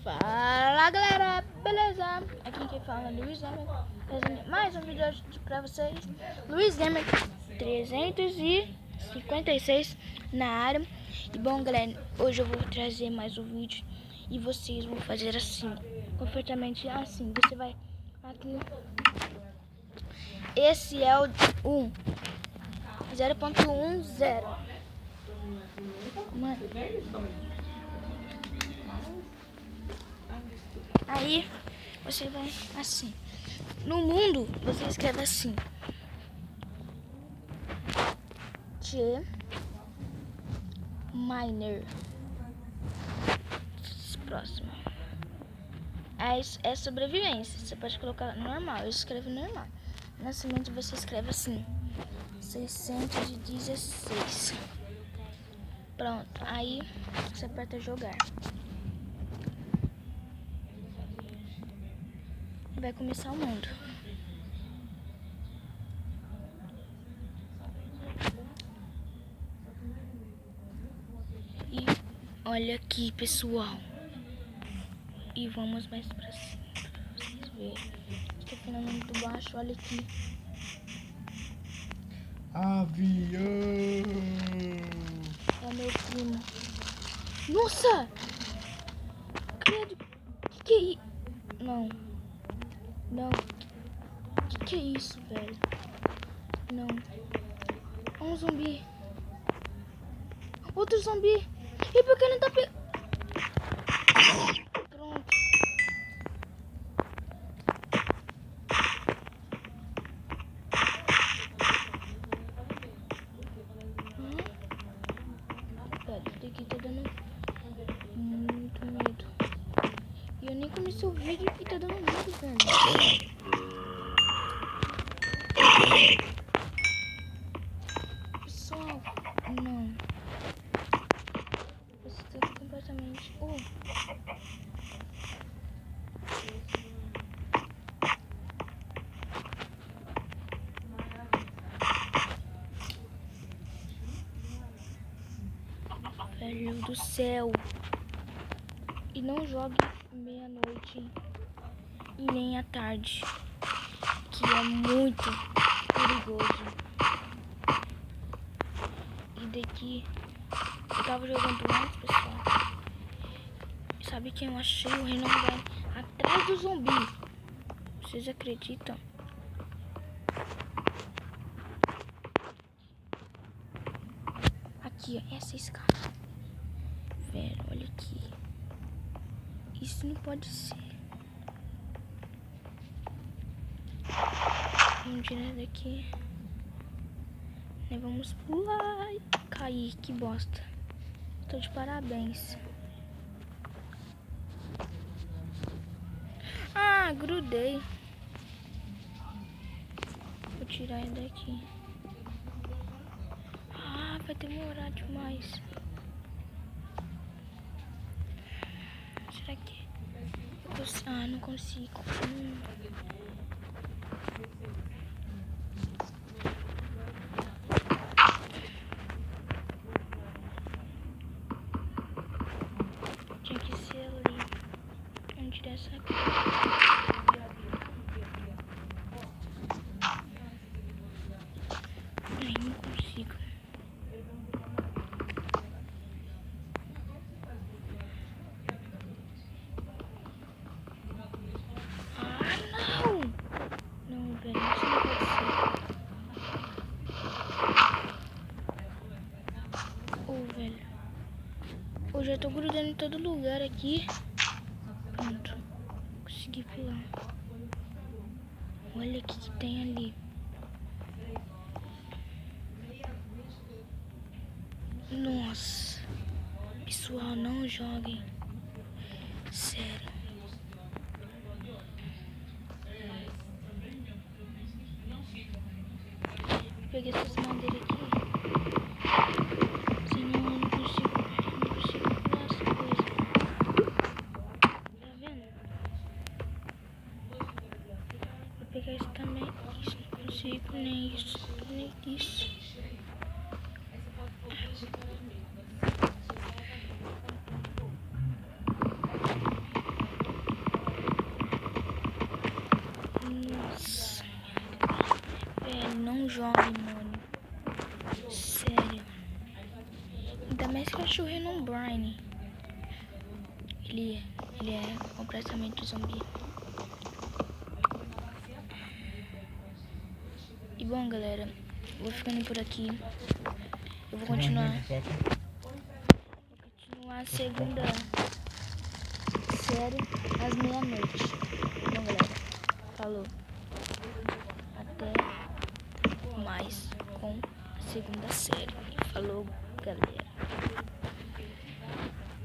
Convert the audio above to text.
Fala galera, beleza? Aqui quem fala é Luiz Gamer, trazendo mais um vídeo pra vocês. Luiz Gamer 356 na área. E bom galera, hoje eu vou trazer mais um vídeo e vocês vão fazer assim, completamente assim. Você vai aqui, esse é o 0.10. Mano, aí você vai assim. No mundo você escreve assim: T Miner. Próximo. É sobrevivência. Você pode colocar normal. Eu escrevo normal. Nascimento você escreve assim: 616. Pronto. Aí você aperta jogar. Vai começar o mundo. E olha aqui, pessoal. E vamos mais pra cima pra vocês verem. Estou ficando muito baixo, olha aqui. Avião! É meu primo. Nossa! Credo! Que é isso? Não. Não. Que é isso, velho? Não. Um zumbi. Outro zumbi. E por que não tá pegando? Pronto. Velho, isso daqui tá dando muito medo. E eu nem comecei o vídeo e tá dando medo, velho. Pessoal, não. Você tá completamente... Velho do céu. E não jogue meia-noite e nem à tarde, que é muito perigoso. E daqui eu tava jogando antes, pessoal. Sabe quem eu achei? O Renan vai atrás do zumbi. Vocês acreditam? Aqui, ó, essa escada. Velho, olha aqui. Isso não pode ser. Vamos tirar daqui. Vamos pular e cair. Que bosta. Tô de parabéns. Ah, grudei. Vou tirar ele daqui. Ah, vai demorar demais. Será que eu consigo? Ah, não consigo. Tinha que ser ali. Vamos tirar essa aqui. Ai, não consigo. Ah, não! Não, velho, isso não pode ser. Velho. Eu já tô grudando em todo lugar aqui. Pronto. Consegui pular. Olha o que tem ali. Nossa. Pessoal, não joguem. Sério. Vou pegar essas madeiras aqui. Senão eu não consigo pular essa coisa. Tá vendo? Vou pegar isso também. Isso não consigo, nem isso, nem isso. jovem, mano. Sério. Ainda mais que eu achei o Renan Brian. Ele é completamente zumbi. E bom, galera, eu vou ficando por aqui. Eu vou continuar a segunda série às meia-noite.